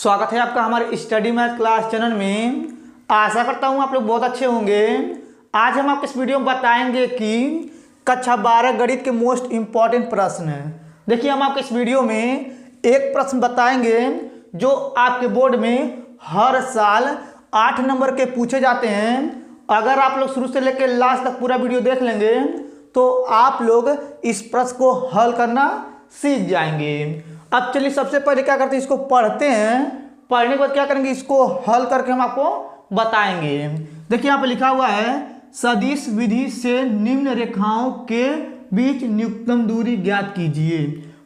स्वागत है आपका हमारे स्टडी मैथ क्लास चैनल में। आशा करता हूँ आप लोग बहुत अच्छे होंगे। आज हम आपको इस वीडियो में बताएंगे कि कक्षा 12 गणित के मोस्ट इम्पॉर्टेंट प्रश्न हैं। देखिए, हम आपको इस वीडियो में एक प्रश्न बताएंगे जो आपके बोर्ड में हर साल 8 नंबर के पूछे जाते हैं। अगर आप लोग शुरू से लेकर लास्ट तक पूरा वीडियो देख लेंगे तो आप लोग इस प्रश्न को हल करना सीख जाएंगे। अब चलिए सबसे पहले क्या करते हैं, इसको पढ़ते हैं। पढ़ने के बाद क्या करेंगे, इसको हल करके हम आपको बताएंगे। देखिए यहाँ पे लिखा हुआ है, सदिश विधि से निम्न रेखाओं के बीच न्यूनतम दूरी ज्ञात कीजिए।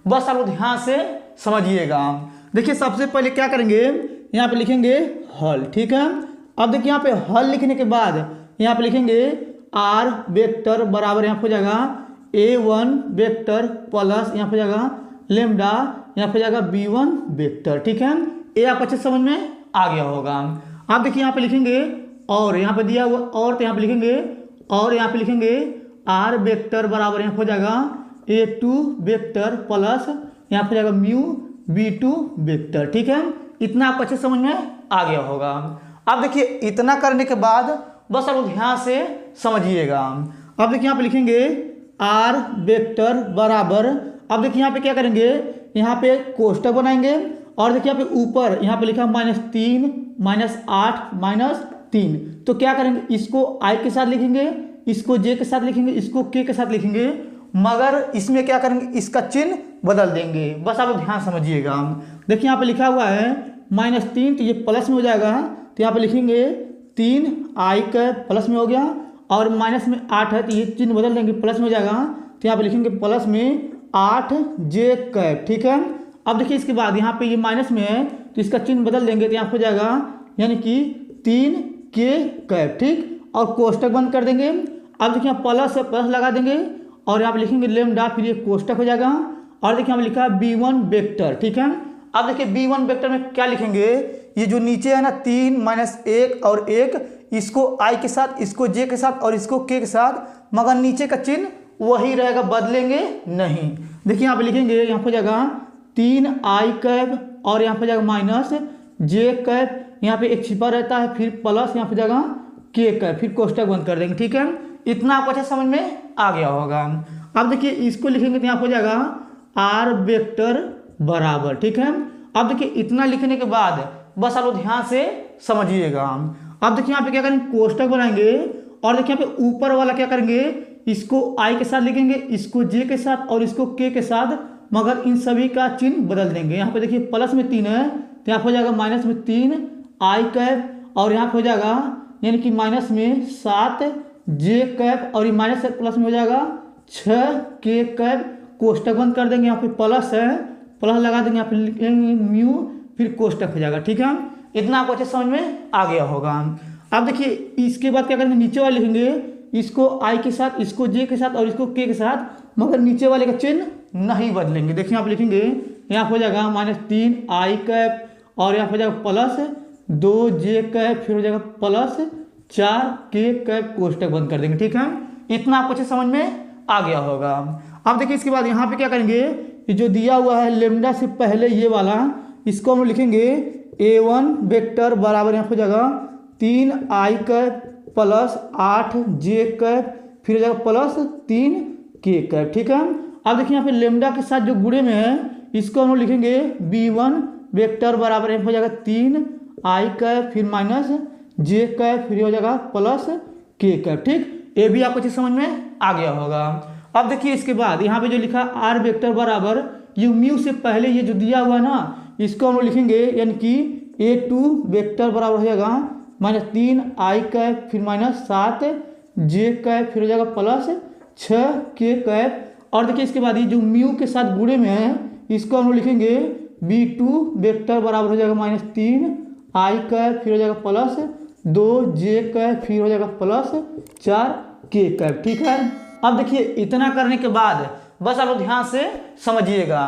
बस आप लोग ध्यान से समझिएगा। देखिए सबसे पहले क्या करेंगे, यहाँ पे लिखेंगे हल। ठीक है, अब देखिए यहाँ पे हल लिखने के बाद यहाँ पे लिखेंगे आर वेक्टर बराबर यहाँ पे हो जाएगा a1 वेक्टर प्लस यहाँ पे जाएगा लेमडा यहाँ पे जाएगा b1 वेक्टर। ठीक है, ये आपको अच्छे समझ में आ गया होगा। आप देखिए यहाँ पे लिखेंगे और यहाँ पे दिया हुआ और, तो यहाँ पे लिखेंगे और यहाँ पे लिखेंगे आर वेक्टर बराबर यहाँ पे हो जाएगा a2 वेक्टर प्लस यहाँ पे जाएगा म्यू b2 वेक्टर। ठीक है, इतना आपको अच्छे समझ में आ गया होगा। अब देखिए इतना करने के बाद बस आप ध्यान से समझिएगा। अब देखिए यहाँ पे लिखेंगे आर वेक्टर बराबर, अब देखिए यहाँ पे क्या करेंगे, यहाँ पे कोष्टक बनाएंगे और देखिए यहाँ पे ऊपर यहाँ पे लिखा -3 -8 -3। तो क्या करेंगे, इसको आई के साथ लिखेंगे, इसको जे के साथ लिखेंगे, इसको के साथ लिखेंगे, मगर इसमें क्या करेंगे, इसका चिन्ह बदल देंगे। बस आप ध्यान समझिएगा। देखिए यहाँ पे लिखा हुआ है -3, तो ये प्लस में हो जाएगा, तो यहाँ पे लिखेंगे 3 आई का प्लस में हो गया, और माइनस में 8 है तो ये चिन्ह बदल देंगे, प्लस में हो जाएगा, तो यहाँ पे लिखेंगे प्लस में 8 जे कैप। ठीक है, अब देखिए इसके बाद यहाँ पे ये माइनस में है तो इसका चिन्ह बदल देंगे, तो यहाँ पे हो जाएगा यानी कि 3 के कैप। ठीक, और कोष्टक बंद कर देंगे। अब देखिए यहाँ प्लस है, प्लस लगा देंगे और यहाँ पे लिखेंगे लेमडा, फिर ये कोष्टक हो जाएगा। और देखिए यहाँ पे लिखा है b1 वेक्टर। ठीक है, अब देखिए b1 वेक्टर में क्या लिखेंगे, ये जो नीचे है ना 3 -1 और 1, इसको आई के साथ, इसको जे के साथ और इसको के साथ, मगर नीचे का चिन्ह वही रहेगा, बदलेंगे नहीं। देखिए यहाँ पे लिखेंगे, यहाँ पे जाएगा 3 आई कैप और यहाँ पे जाएगा माइनस जे कैप, यहाँ पे एक छिपा रहता है, फिर प्लस यहाँ पे जाएगा के कैप, फिर कोष्टक बंद कर देंगे। ठीक है, इतना आपको अच्छे समझ में आ गया होगा। अब देखिए इसको लिखेंगे तो यहाँ पे जाएगा आर वेक्टर बराबर। ठीक है, अब देखिए इतना लिखने के बाद बस आप लोग ध्यान से समझिएगा। अब देखिए यहाँ पे क्या करेंगे, कोष्टक बनाएंगे और देखिए यहाँ पे ऊपर वाला क्या करेंगे, इसको आई के साथ लिखेंगे, इसको जे के साथ और इसको के साथ, मगर इन सभी का चिन्ह बदल देंगे। यहाँ पे देखिए प्लस में 3 है तो यहाँ पे हो जाएगा माइनस में 3 आई कैप, और यहाँ पे हो जाएगा यानी कि माइनस में 7 जे कैप, और ये माइनस से प्लस में हो जाएगा 6 के कैप। कोष्टक बंद कर देंगे, यहाँ पे प्लस है, प्लस लगा देंगे, यहाँ पे लिखेंगे म्यू, फिर कोष्टक हो जाएगा। ठीक है, इतना आपको अच्छे समझ में आ गया होगा। अब देखिए इसके बाद क्या करेंगे, नीचे वाले लिखेंगे, इसको आई के साथ, इसको जे के साथ और इसको के साथ, मगर नीचे वाले का चिन्ह नहीं बदलेंगे। देखिए यहाँ पे लिखेंगे, यहाँ पे हो जाएगा -3 आई कैप और यहाँ पे हो जाएगा प्लस 2 जे कैप, फिर हो जाएगा प्लस 4 के कैप, कोष्टक बंद कर देंगे। ठीक है, इतना आपको अच्छे समझ में आ गया होगा। अब देखिए इसके बाद यहाँ पे क्या करेंगे, ये जो दिया हुआ है लेमडा से पहले ये वाला, इसको हम लिखेंगे a1 वेक्टर बराबर यहाँ पे हो जाएगा 3 आई कैप प्लस 8 जे कैप, फिर हो जाएगा प्लस 3 के कैप। ठीक है, अब देखिए यहाँ पे लेमडा के साथ जो गुणे में है, इसको हम लिखेंगे b1 वेक्टर बराबर यहाँ पे हो जाएगा 3 आई कैप, फिर माइनस जे कैप, फिर हो जाएगा प्लस के कैप। ठीक, ये भी आपको चीज समझ में आ गया होगा। अब देखिए इसके बाद यहाँ पे जो लिखा आर वेक्टर बराबर, ये म्यू से पहले ये जो दिया हुआ ना, इसको हम लोग लिखेंगे यानी कि a2 वेक्टर बराबर हो जाएगा -3 आई कैप, फिर -7 जे कैप, फिर हो जाएगा प्लस 6 के कैप। और देखिए इसके बाद ये जो म्यू के साथ गुणे में है, इसको हम लोग लिखेंगे b2 वेक्टर बराबर हो जाएगा -3 आई कैप, फिर हो जाएगा प्लस 2 जे कैप, फिर हो जाएगा प्लस 4 के कैप। ठीक है, अब देखिए इतना करने के बाद बस आप लोग ध्यान से समझिएगा।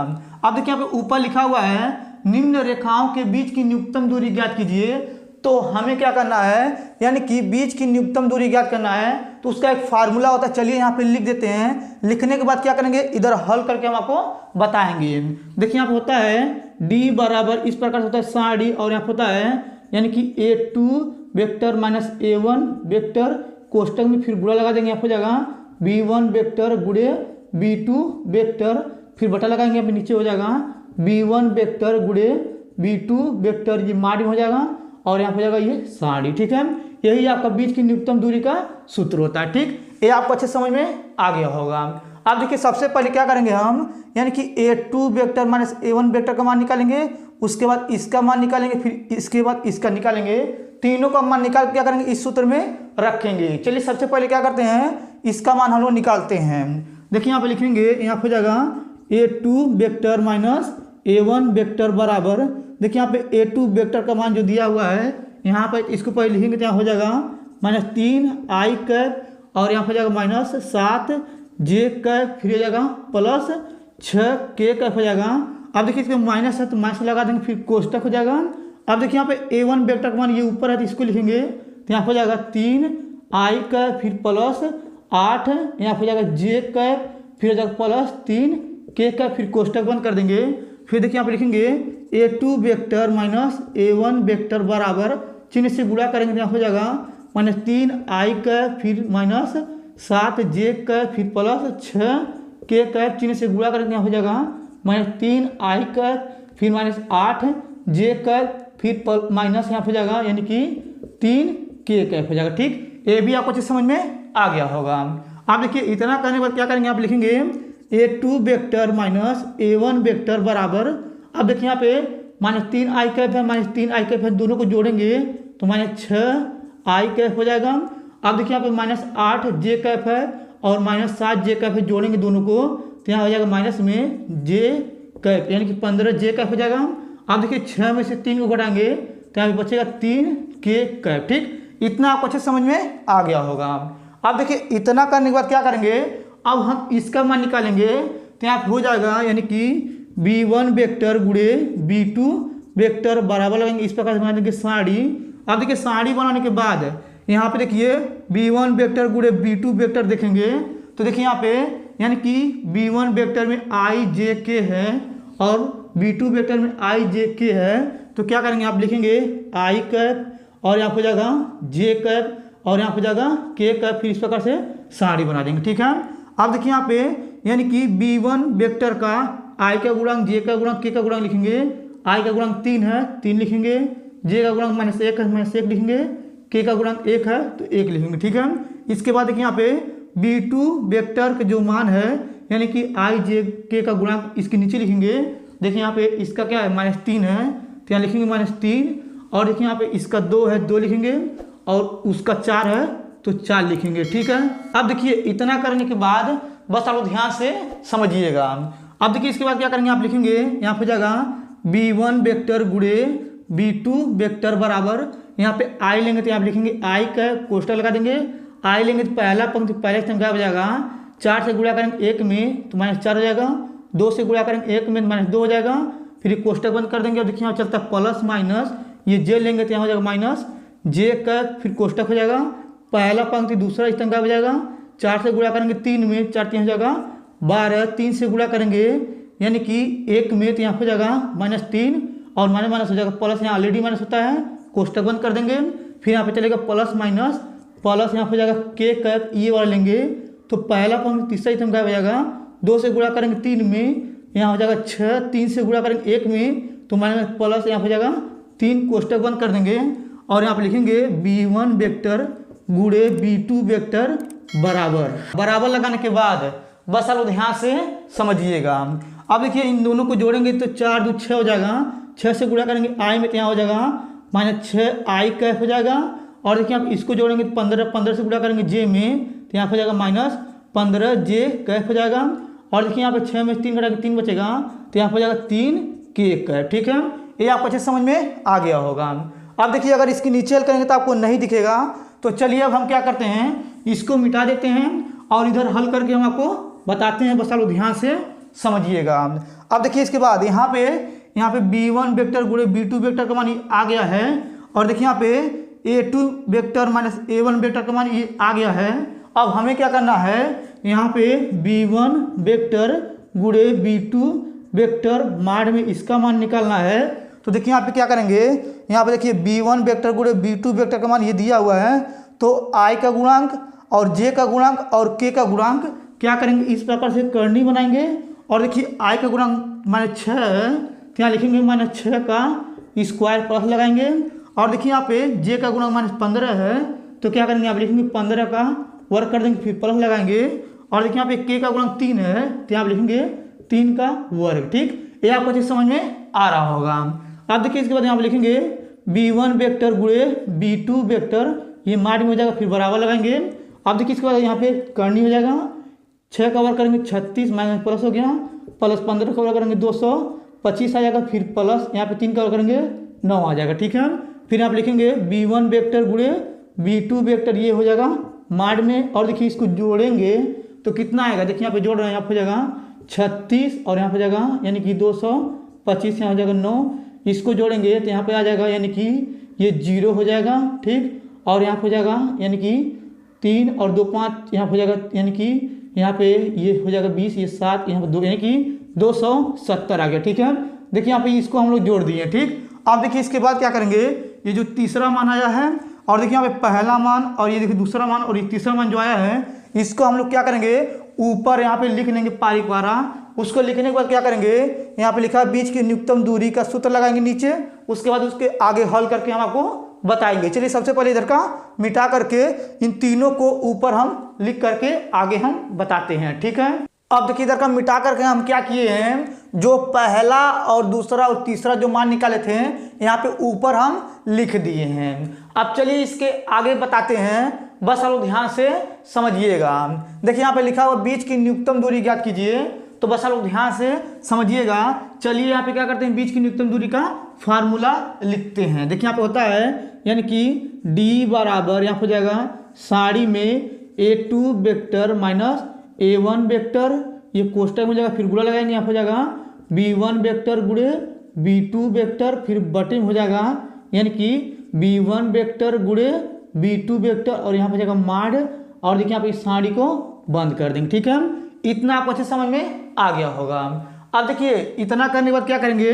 अब देखिए यहाँ पे ऊपर लिखा हुआ है निम्न रेखाओं के बीच की न्यूनतम दूरी ज्ञात कीजिए। तो हमें क्या करना है, यानी कि बीच की न्यूनतम दूरी ज्ञात करना है, तो उसका एक फार्मूला होता है। चलिए यहाँ पे लिख देते हैं। लिखने के बाद क्या करेंगे, इधर हल करके हम आपको बताएंगे। देखिए यहाँ पे होता है डी बराबर इस प्रकार से होता है साढ़ डी, और यहाँ पे होता है यानी कि A2 vector minus A1 vector, कोष्टक में फिर गुणा लगा देंगे, यहाँ पे जगह B1 वेक्टर गुणे B2 वेक्टर, फिर बटा लगाएंगे, यहाँ पे नीचे हो जाएगा B1 वेक्टर गुणे B2 वेक्टर, ये माड हो जाएगा, और यहाँ पे जाएगा ये साढ़, ठीक है। यही आपका बीच की न्यूनतम दूरी का सूत्र होता है, ठीक। ये आपको अच्छे समझ में आ गया होगा। अब देखिए सबसे पहले क्या करेंगे हम, यानी कि A2 vector minus A1 vector का मान निकालेंगे, उसके बाद इसका मान निकालेंगे, फिर इसके बाद इसका निकालेंगे, तीनों का मान निकाल क्या करेंगे इस सूत्र में रखेंगे। चलिए सबसे पहले क्या करते हैं, इसका मान हम लोग निकालते हैं। देखिए यहाँ पे लिखेंगे, यहाँ पे जगह A2 vector minus A1 vector बराबर, देखिए यहाँ पे A2 वेक्टर का मान जो दिया हुआ है, यहाँ पर इसको पहले लिखेंगे तो यहाँ हो जाएगा -3i कैप, और यहाँ पर जाएगा -7j कैप, फिर हो जाएगा +6k कैप हो जाएगा। अब देखिए इसमें माइनस है तो माइनस लगा देंगे, फिर कोष्टक हो जाएगा। अब देखिए यहाँ पे A1 वेक्टर का मान ये ऊपर है तो इसको लिखेंगे, तो यहाँ पर जाएगा 3i कैप, फिर +8, यहाँ पर जाएगा j कैप, फिर हो जाएगा +3k कैप, फिर कोष्टक बंद कर देंगे। फिर देखिए यहाँ पे लिखेंगे A2 vector minus A1 vector बराबर, चिन्ह से गुणा करेंगे तो यहाँ हो जाएगा -3i कैप, फिर -7j कैप, फिर +6k कैप, चिन्ह से गुणा करेंगे यहाँ हो जाएगा -3i कैप, फिर -8j कैप, फिर माइनस यहाँ हो जाएगा यानी कि 3k कैप हो जाएगा, ठीक। ये भी आपको चीज समझ में आ गया होगा। आप देखिए इतना करने के बाद क्या करेंगे, आप लिखेंगे A2 vector minus A1 vector बराबर, अब देखिए यहाँ पे -3i कैप है, -3i कैप है, दोनों को जोड़ेंगे तो -6i कैप हो जाएगा। अब देखिए यहाँ पे -8j कैप है और -7j कैप है, जोड़ेंगे दोनों को तो यहाँ हो जाएगा माइनस में j कैप, यानी कि 15j कैप हो जाएगा। अब देखिए 6 में से 3 को घटाएंगे तो यहाँ पे बचेगा 3k कैप, ठीक। इतना आपको अच्छे समझ में आ गया होगा। अब देखिए इतना करने के बाद क्या करेंगे, अब हम इसका मान निकालेंगे तो यहाँ हो जाएगा यानी कि B1 वेक्टर गुणे B2 वेक्टर बराबर लगेंगे, इस प्रकार से बना देंगे साड़ी। अब देखिए साड़ी बनाने के बाद यहाँ पे देखिए B1 वेक्टर गुणे B2 वेक्टर देखेंगे तो देखिए यहाँ पे यानी कि B1 वेक्टर में i j k है और B2 वेक्टर में i j k है, तो क्या करेंगे आप लिखेंगे i कैप और यहाँ पे जाएगा j कैप और यहाँ पे जाएगा k कैप, फिर इस प्रकार से साड़ी बना देंगे, ठीक है। अब देखिए यहाँ पे यानी कि B1 वेक्टर का i का गुणांक j का गुणांक k का गुणांक लिखेंगे, i का गुणांक 3 है 3 लिखेंगे, j का गुणांक -1 है -1 लिखेंगे, k का गुणांक 1 है तो 1 लिखेंगे, ठीक है। इसके बाद देखिए यहाँ पे B2 वेक्टर का जो मान है यानी कि i j k का गुणांक इसके नीचे लिखेंगे, देखिए यहाँ पे इसका क्या है -3 है तो यहाँ लिखेंगे -3, और देखिए यहाँ पे इसका 2 है 2 लिखेंगे और उसका 4 है तो 4 लिखेंगे, ठीक है। अब देखिए इतना करने के बाद बस आप ध्यान से समझिएगा। अब देखिए इसके बाद क्या करेंगे, आप लिखेंगे यहाँ पे जाएगा B1 वेक्टर गुणे B2 वेक्टर बराबर, यहाँ पे i लेंगे तो आप लिखेंगे i का कोष्टक लगा देंगे, i लेंगे तो पहला पंक्ति पहले स्थान क्या हो जाएगा, 4 से गुणा करेंगे 1 में तो -4 हो जाएगा, 2 से गुणा करेंगे 1 में तो -2 हो जाएगा, फिर कोष्टक बंद कर देंगे। अब देखिए यहाँ चलता है प्लस माइनस, ये j लेंगे तो यहाँ हो जाएगा -j का, फिर कोष्टक हो जाएगा, पहला पंक्ति दूसरा स्थान क्या हो जाएगा, 4 से गुणा करेंगे 3 में 4 3 हो जाएगा 12, 3 से गुणा करेंगे यानी कि 1 में तो यहाँ हो जाएगा -3 और माइनस हो जाएगा प्लस, यहाँ ऑलरेडी माइनस होता है, कोष्टक बंद कर देंगे, फिर यहाँ पे चलेगा प्लस माइनस प्लस, यहाँ पे जाएगा k कैप, ये वाला लेंगे तो पहला पंक्ति तीसरा स्थान क्या हो जाएगा, 2 से गुणा करेंगे 3 में यहाँ हो जाएगा 6, 3 से गुणा करेंगे 1 में तो माइनस प्लस, यहाँ हो जाएगा 3, कोष्टक बंद कर देंगे और यहाँ पे लिखेंगे B1 वेक्टर गुणे B2 वेक्टर बराबर लगाने के बाद बस आप ध्यान से समझिएगा। अब देखिए इन दोनों को जोड़ेंगे तो 4 2 6 हो जाएगा, 6 से गुणा करेंगे i में तो यहाँ हो जाएगा -6i कैप हो जाएगा, और देखिए आप इसको जोड़ेंगे तो 15 से गुणा करेंगे j में तो यहाँ हो जाएगा -15j कैप हो जाएगा, और देखिए यहाँ पे 6 में 3 घटा के 3 बचेगा तो यहाँ हो जाएगा 3k कैप, ठीक है। ये आपको अच्छे समझ में आ गया होगा। अब देखिए अगर इसकी नीचे हल करेंगे तो आपको नहीं दिखेगा, तो चलिए अब हम क्या करते हैं, इसको मिटा देते हैं और इधर हल करके हम आपको बताते हैं, बस आप ध्यान से समझिएगा। अब देखिए इसके बाद यहाँ पे B1 वेक्टर गुणे B2 वेक्टर का मान आ गया है, और देखिए यहाँ पे A2 vector minus A1 vector का मान ये आ गया है। अब हमें क्या करना है, यहाँ पे B1 वेक्टर गुणे B2 वेक्टर माड में इसका मान निकालना है। तो देखिए यहाँ पे क्या करेंगे, यहाँ पे देखिए b1 वेक्टर गुणे b2 वेक्टर का मान ये दिया हुआ है। तो i का गुणांक और j का गुणांक और k का गुणांक क्या करेंगे, इस प्रकार से करनी बनाएंगे। और देखिए i का गुणांक -6 तो यहाँ लिखेंगे -6 का स्क्वायर प्लस लगाएंगे। और देखिए यहाँ पे j का गुणांक -15 है तो क्या करेंगे, यहाँ पे लिखेंगे 15 का वर्ग कर देंगे, फिर प्लस लगाएंगे। और देखिए यहाँ पे k का गुणांक 3 है तो यहाँ पे लिखेंगे 3 का वर्ग। ठीक, ये आपको चीज समझ में आ रहा होगा। अब देखिए इसके बाद यहाँ पे लिखेंगे b1 वेक्टर गुणे b2 वेक्टर, ये माड में हो जाएगा, फिर बराबर लगाएंगे। अब देखिए इसके बाद यहाँ पे करनी हो जाएगा, 6 का वर्ग करेंगे 36 माइनस प्लस हो गया, प्लस 15 का वर्ग करेंगे 225 आ जाएगा, फिर प्लस यहाँ पे 3 का वर्ग करेंगे 9 आ जाएगा। ठीक है, फिर आप लिखेंगे b1 वेक्टर गुणे b2 वेक्टर, ये हो जाएगा माड में। और देखिए इसको जोड़ेंगे तो कितना आएगा, देखिए यहाँ पे जोड़ रहे हैं, यहाँ पे हो जाएगा 36 और यहाँ पे जाएगा यानी कि 225, यहाँ हो जाएगा 9, इसको जोड़ेंगे तो यहाँ पे आ जाएगा यानी कि ये 0 हो जाएगा। ठीक, और यहाँ पे हो जाएगा यानी कि 3 और 2 5, यहाँ पे हो जाएगा यानी कि यहाँ पे ये हो जाएगा 20, ये 7, यहाँ पे 2 यानी कि 270 आ गया। ठीक है, देखिए यहाँ पे इसको हम लोग जोड़ दिए। ठीक, अब देखिए इसके बाद क्या करेंगे, ये जो तीसरा मान आया है और देखिए यहाँ पे पहला मान और ये देखिए दूसरा मान और ये तीसरा मान जो आया है, इसको हम लोग क्या करेंगे, ऊपर यहाँ पे लिख लेंगे पारी द्वारा। उसको लिखने के बाद क्या करेंगे, यहाँ पे लिखा है बीच की न्यूनतम दूरी का सूत्र लगाएंगे नीचे, उसके बाद उसके आगे हल करके हम आपको बताएंगे। चलिए सबसे पहले इधर का मिटा करके इन तीनों को ऊपर हम लिख करके आगे हम बताते हैं। ठीक है, अब देखिए इधर का मिटा करके हम क्या किए हैं, जो पहला और दूसरा और तीसरा जो मान निकाले थे यहाँ पे ऊपर हम लिख दिए हैं। अब चलिए इसके आगे बताते हैं, बस आप लोग ध्यान से समझिएगा। देखिए यहाँ पे लिखा हुआ बीच की न्यूनतम दूरी ज्ञात कीजिए, तो बस आप लोग ध्यान से समझिएगा। चलिए यहाँ पे क्या करते हैं, बीच की न्यूनतम दूरी का फार्मूला लिखते हैं। देखिए यहाँ पे होता है यानी कि d बराबर यहाँ पे हो जाएगा साड़ी में a2 vector minus a1 vector, ये कोष्टक में जाएगा, फिर गुणा लगाएंगे, यहाँ पे हो जाएगा b1 वेक्टर गुणे b2 वेक्टर, फिर बटे में हो जाएगा यानी कि b1 वेक्टर गुणे b2 वेक्टर, और यहाँ पे जाएगा माड। और देखिए यहाँ पे इस साड़ी को बंद कर देंगे। ठीक है, इतना आपको अच्छे समझ में आ गया होगा। अब देखिए इतना करने के बाद क्या करेंगे,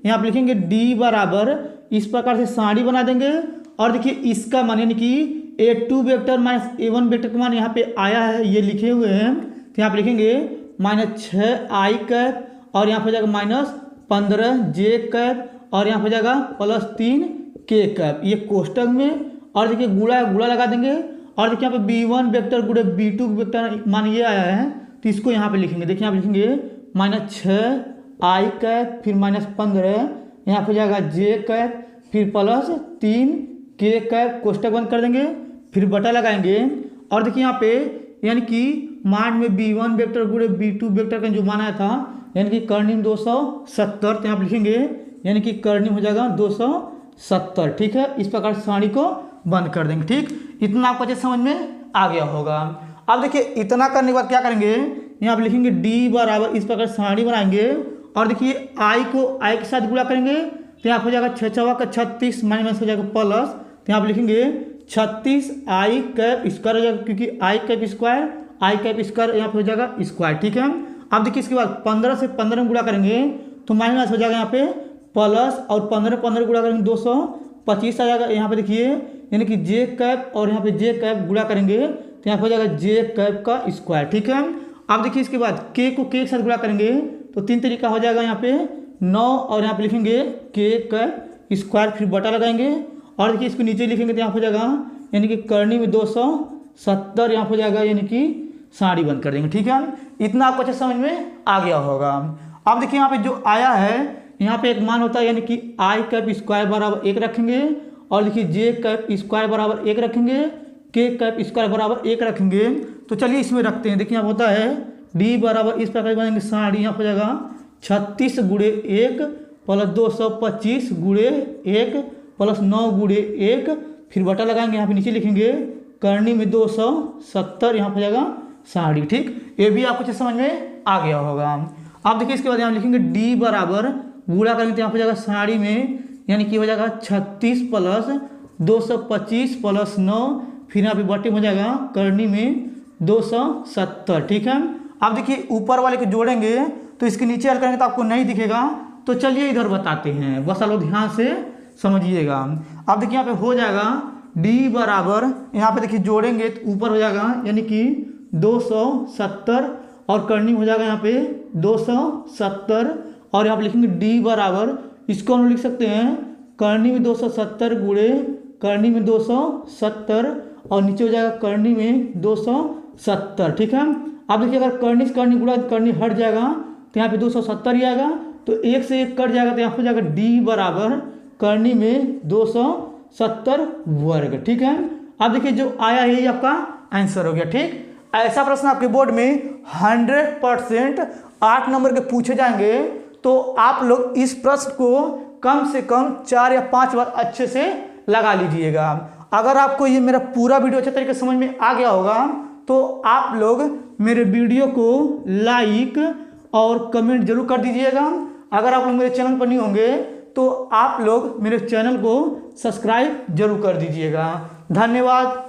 यहाँ पे लिखेंगे d बराबर इस प्रकार से साड़ी बना देंगे। और देखिए इसका मान यानी कि a2 vector minus a1 vector का मान यहाँ पे आया है, ये लिखे हुए हैं, तो यहाँ पे लिखेंगे -6i कैप और यहाँ पे जाएगा -15j कैप और यहाँ पे जाएगा +3k कैप, ये कोष्टक में। और देखिए गुणा गुणा लगा देंगे। और देखिए यहाँ पे b1 वेक्टर गुणे b2 वेक्टर मान ये आया है, तो इसको यहाँ पे लिखेंगे। देखिए यहाँ पे लिखेंगे -6i कैप, फिर -15, यहाँ पे जाएगा j कैप, फिर +3k कैप, कोष्टक बंद कर देंगे, फिर बटा लगाएंगे। और देखिए यहाँ पे यानी कि मान में b1 वेक्टर गुणे b2 वेक्टर का जो मान आया था यानी कि कर्णिम 270, तो यहाँ पे लिखेंगे यानी कि कर्णिम हो जाएगा 270। ठीक है, इस प्रकार से साड़ी को बंद कर देंगे। ठीक, इतना आपको अच्छे समझ में आ गया होगा। अब देखिए इतना करने के बाद क्या करेंगे, यहाँ पे लिखेंगे d बराबर इस प्रकार साड़ी बनाएंगे। और देखिए i को i के साथ गुणा करेंगे, तो यहाँ पे हो जाएगा 6 चौका 36 माइनस हो जाएगा प्लस, तो यहाँ पे लिखेंगे 36i कैप स्क्वायर हो जाएगा, क्योंकि i कैप स्क्वायर यहाँ पे हो जाएगा स्क्वायर। ठीक है, अब देखिए इसके बाद 15 से 15 में गुणा करेंगे तो माइनस हो जाएगा यहाँ पे प्लस, और 15 गुणा करेंगे 225 आ जाएगा। यहाँ पे देखिए यानी कि j कैप और यहाँ पे j कैप गुणा करेंगे तो यहाँ पे हो जाएगा j कैप का स्क्वायर। ठीक है, अब देखिए इसके बाद k को k के साथ गुणा करेंगे तो 3 तरीका हो जाएगा, यहाँ पे 9 और यहाँ पे लिखेंगे k कैप स्क्वायर, फिर बटा लगाएंगे। और देखिए इसको नीचे लिखेंगे तो यहाँ पे हो जाएगा यानी कि करनी में 270, यहाँ पे हो जाएगा यानी कि साड़ी बंद कर देंगे। ठीक है, इतना आपको अच्छे समझ में आ गया होगा। अब देखिए यहाँ पे जो आया है, यहाँ पे एक मान होता है यानी कि i कैप स्क्वायर बराबर 1 रखेंगे, और देखिए j कैप स्क्वायर बराबर 1 रखेंगे, k कैप स्क्वायर बराबर 1 रखेंगे। तो चलिए इसमें रखते हैं। देखिए यहाँ होता है d बराबर इस प्रकार बनेंगे साड़ी, यहाँ हो जाएगा 36 गुणे 1 प्लस 225 गुणे 1 प्लस 9 गुणे 1, फिर बटा लगाएंगे, यहाँ पे नीचे लिखेंगे करनी में 270, यहाँ हो जाएगा साड़ी। ठीक, ये भी आपको समझ में आ गया होगा। अब देखिए इसके बाद यहाँ लिखेंगे d बराबर गुणा करेंगे तो यहाँ हो जाएगा साड़ी में यानी कि हो जाएगा 36 प्लस 225 प्लस 9, फिर यहाँ पे बटे हो जाएगा करनी में 270। ठीक है, अब देखिए ऊपर वाले को जोड़ेंगे तो इसके नीचे हल करेंगे तो आपको नहीं दिखेगा। तो चलिए इधर बताते हैं, बस आप लोग ध्यान से समझिएगा। अब देखिए यहाँ पे हो जाएगा d बराबर, यहाँ पे देखिए जोड़ेंगे तो ऊपर हो जाएगा यानी कि 270 और करनी हो जाएगा यहाँ पे 270 और यहाँ पे लिखेंगे d बराबर, इसको हम लिख सकते हैं करनी में 270 गुणे करनी में 270 और नीचे हो जाएगा करनी में 270। ठीक है, अब देखिए अगर करनी से करनी गुणा करनी हट जाएगा तो यहाँ पे 270 ही आएगा, तो एक से एक कट जाएगा तो यहाँ पे जाएगा d बराबर करनी में 270 वर्ग। ठीक है, अब देखिए जो आया है ये आपका आंसर हो गया। ठीक, ऐसा प्रश्न आपके बोर्ड में 100% 8 नंबर के पूछे जाएंगे, तो आप लोग इस प्रश्न को कम से कम 4 या 5 बार अच्छे से लगा लीजिएगा। अगर आपको ये मेरा पूरा वीडियो अच्छे तरीके से समझ में आ गया होगा तो आप लोग मेरे वीडियो को लाइक और कमेंट जरूर कर दीजिएगा। अगर आप लोग मेरे चैनल पर नहीं होंगे तो आप लोग मेरे चैनल को सब्सक्राइब जरूर कर दीजिएगा। धन्यवाद।